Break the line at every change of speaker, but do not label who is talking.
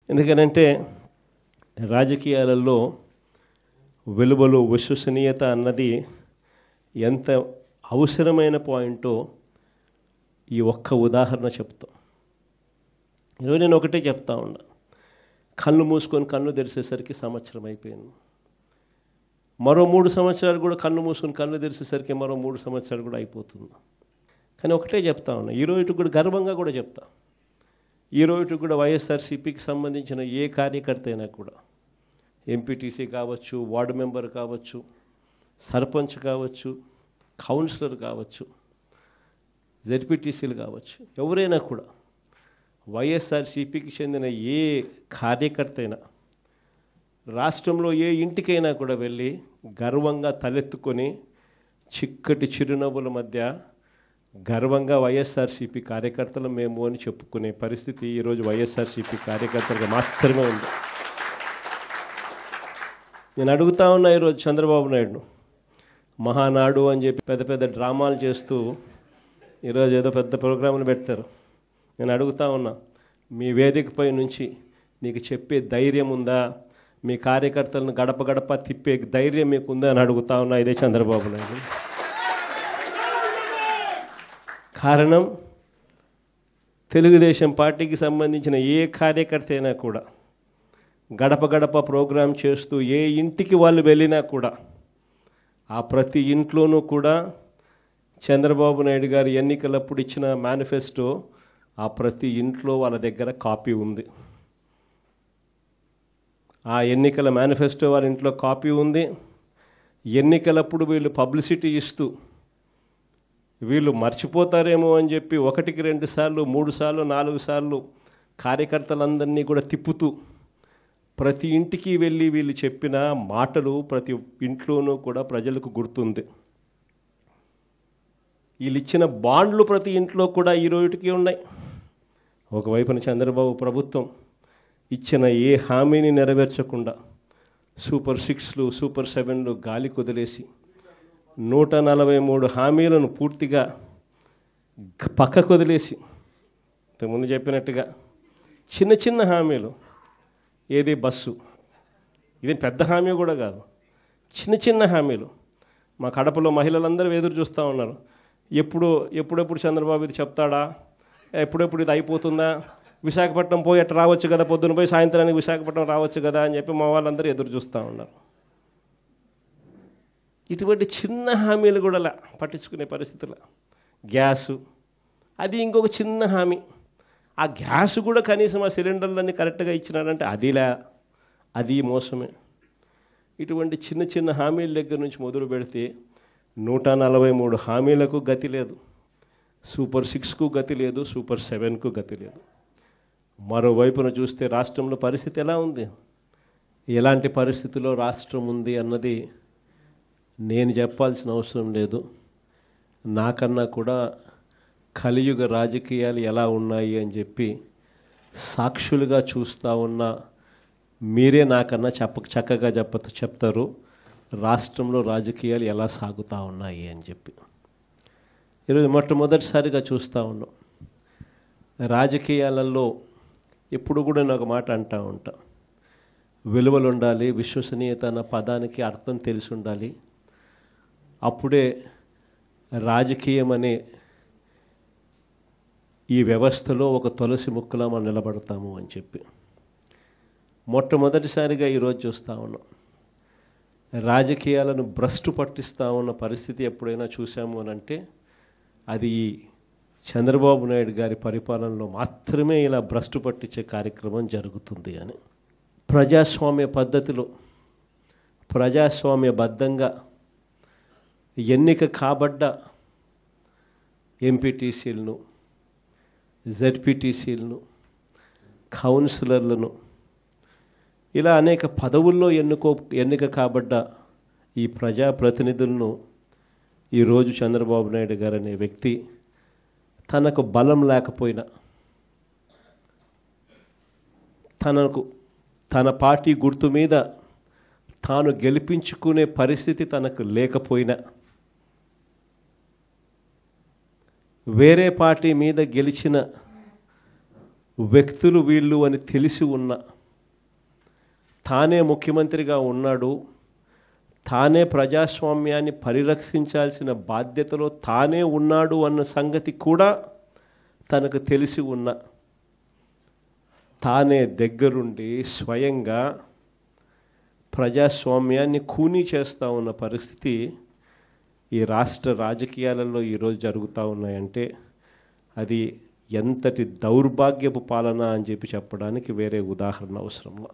ఎందుకనంటే రాజకీయాలలో విలువలు విశ్వసనీయత అన్నది ఎంత అవసరమైన పాయింటో ఈ ఒక్క ఉదాహరణ చెప్తాం. ఈరోజు నేను ఒకటే చెప్తా ఉన్నా, కళ్ళు మూసుకొని కళ్ళు తెరిచేసరికి సంవత్సరం అయిపోయింది. మరో 3 సంవత్సరాలు కూడా కళ్ళు మూసుకొని కళ్ళు తెరిచేసరికి మరో 3 సంవత్సరాలు కూడా అయిపోతుంది. కానీ ఒకటే చెప్తా ఉన్నా, ఈరోజు కూడా గర్వంగా కూడా చెప్తా, ఈరోజు కూడా వైఎస్ఆర్సీపీకి సంబంధించిన ఏ కార్యకర్త అయినా కూడా, ఎంపీటీసీ కావచ్చు, వార్డు మెంబర్ కావచ్చు, సర్పంచ్ కావచ్చు, కౌన్సిలర్ కావచ్చు, జెడ్పీటీసీలు కావచ్చు, ఎవరైనా కూడా వైఎస్ఆర్సీపీకి చెందిన ఏ కార్యకర్త అయినా రాష్ట్రంలో ఏ ఇంటికైనా కూడా వెళ్ళి గర్వంగా తలెత్తుకొని చిక్కటి చిరునవ్వుల మధ్య గర్వంగా వైఎస్ఆర్సీపీ కార్యకర్తలు మేము అని చెప్పుకునే పరిస్థితి ఈరోజు వైఎస్ఆర్సీపీ కార్యకర్తలకు మాత్రమే ఉంది. నేను అడుగుతా ఉన్నా ఈరోజు చంద్రబాబు నాయుడు మహానాడు అని చెప్పి పెద్ద పెద్ద డ్రామాలు చేస్తూ ఈరోజు ఏదో పెద్ద ప్రోగ్రాములు పెడతారు. నేను అడుగుతా ఉన్నా, మీ వేదికపై నుంచి నీకు చెప్పే ధైర్యం ఉందా? మీ కార్యకర్తలను గడప గడప తిప్పే ధైర్యం మీకు ఉందా అని అడుగుతా ఉన్నా. ఇదే చంద్రబాబు నాయుడు. కారణం, తెలుగుదేశం పార్టీకి సంబంధించిన ఏ కార్యకర్త అయినా కూడా గడప గడప ప్రోగ్రాం చేస్తూ ఏ ఇంటికి వాళ్ళు వెళ్ళినా కూడా ఆ ప్రతి ఇంట్లోనూ కూడా చంద్రబాబు నాయుడు గారు ఎన్నికలప్పుడు ఇచ్చిన మేనిఫెస్టో ఆ ప్రతి ఇంట్లో వాళ్ళ దగ్గర కాపీ ఉంది. ఆ ఎన్నికల మేనిఫెస్టో వాళ్ళ ఇంట్లో కాపీ ఉంది. ఎన్నికలప్పుడు వీళ్ళు పబ్లిసిటీ ఇస్తూ వీళ్ళు మర్చిపోతారేమో అని చెప్పి 1కి 2 సార్లు 3 సార్లు 4 సార్లు కార్యకర్తలందరినీ కూడా తిప్పుతూ ప్రతి ఇంటికి వెళ్ళి వీళ్ళు చెప్పిన మాటలు ప్రతి ఇంట్లోనూ కూడా ప్రజలకు గుర్తుంది. వీళ్ళు ఇచ్చిన బాండ్లు ప్రతి ఇంట్లో కూడా ఈ రోజుకి ఉన్నాయి. ఒకవైపున చంద్రబాబు ప్రభుత్వం ఇచ్చిన ఏ హామీని నెరవేర్చకుండా సూపర్ 6లు సూపర్ 7లు గాలి కుదిలేసి 143 హామీలను పూర్తిగా పక్కకు వదిలేసి, ఇంతకుముందు చెప్పినట్టుగా చిన్న చిన్న హామీలు, ఏది బస్సు, ఇది పెద్ద హామీ కూడా కాదు, చిన్న చిన్న హామీలు. మా కడపలో మహిళలందరూ ఎదురు చూస్తూ ఉన్నారు, ఎప్పుడెప్పుడు చంద్రబాబు ఇది చెప్తాడా, ఎప్పుడెప్పుడు ఇది అయిపోతుందా, విశాఖపట్నం పోయి అట్లా రావచ్చు కదా, పొద్దున పోయి సాయంత్రానికి విశాఖపట్నం రావచ్చు కదా అని చెప్పి మా వాళ్ళందరూ ఎదురు చూస్తూ ఉన్నారు. ఇటువంటి చిన్న హామీలు కూడా పట్టించుకునే పరిస్థితుల గ్యాసు, అది ఇంకొక చిన్న హామీ. ఆ గ్యాస్ కూడా కనీసం ఆ సిలిండర్లన్నీ కరెక్ట్గా ఇచ్చినారంటే అది మోసమే. ఇటువంటి చిన్న చిన్న హామీల దగ్గర నుంచి మొదలు పెడితే 143 హామీలకు గతి లేదు, సూపర్ 6కు గతి లేదు, సూపర్ 7కు గతి లేదు. మరోవైపున చూస్తే రాష్ట్రంలో పరిస్థితి ఎలా ఉంది, ఎలాంటి పరిస్థితిలో రాష్ట్రం ఉంది అన్నది నేను చెప్పాల్సిన అవసరం లేదు. నాకన్నా కూడా కలియుగ రాజకీయాలు ఎలా ఉన్నాయి అని చెప్పి సాక్షులుగా చూస్తూ ఉన్నా మీరే నాకన్నా చక్కగా చెప్తారు రాష్ట్రంలో రాజకీయాలు ఎలా సాగుతూ ఉన్నాయి అని చెప్పి. ఈరోజు మొట్టమొదటిసారిగా చూస్తూ ఉన్నాం. రాజకీయాలలో ఎప్పుడు కూడా నేను ఒక మాట అంటూ ఉంటా, విలువలు ఉండాలి, విశ్వసనీయత అన్న పదానికి అర్థం తెలిసి ఉండాలి. అప్పుడే రాజకీయం అనే ఈ వ్యవస్థలో ఒక తులసి ముక్కలా మనం నిలబడతాము అని చెప్పి మొట్టమొదటిసారిగా ఈరోజు చూస్తూ ఉన్నాం. రాజకీయాలను భ్రష్టు పట్టిస్తూ ఉన్న పరిస్థితి ఎప్పుడైనా చూసాము అని అంటే అది చంద్రబాబు నాయుడు గారి పరిపాలనలో మాత్రమే ఇలా భ్రష్టు పట్టించే కార్యక్రమం జరుగుతుంది అని. ప్రజాస్వామ్య పద్ధతిలో ప్రజాస్వామ్యబద్ధంగా ఎన్నిక కాబడ్డ ఎంపీటీసీలను, జెడ్పీటీసీలను, కౌన్సిలర్లను, ఇలా అనేక పదవుల్లో ఎన్నిక కాబడ్డ ఈ ప్రజాప్రతినిధులను ఈరోజు చంద్రబాబు నాయుడు గారు అనే వ్యక్తి తనకు బలం లేకపోయినా, తన పార్టీ గుర్తు మీద తాను గెలిపించుకునే పరిస్థితి తనకు లేకపోయినా, వేరే పార్టీ మీద గెలిచిన వ్యక్తులు వీళ్ళు అని తెలిసి ఉన్న తానే ముఖ్యమంత్రిగా ఉన్నాడు, తానే ప్రజాస్వామ్యాన్ని పరిరక్షించాల్సిన బాధ్యతలో తానే ఉన్నాడు అన్న సంగతి కూడా తనకు తెలిసి ఉన్న తానే దగ్గరుండి స్వయంగా ప్రజాస్వామ్యాన్ని ఖూనీ చేస్తూ ఉన్న పరిస్థితి ఈ రాష్ట్ర రాజకీయాలలో ఈరోజు జరుగుతూ ఉన్నాయంటే అది ఎంతటి దౌర్భాగ్యపు పాలన అని చెప్పి చెప్పడానికి వేరే ఉదాహరణ అవసరంలా.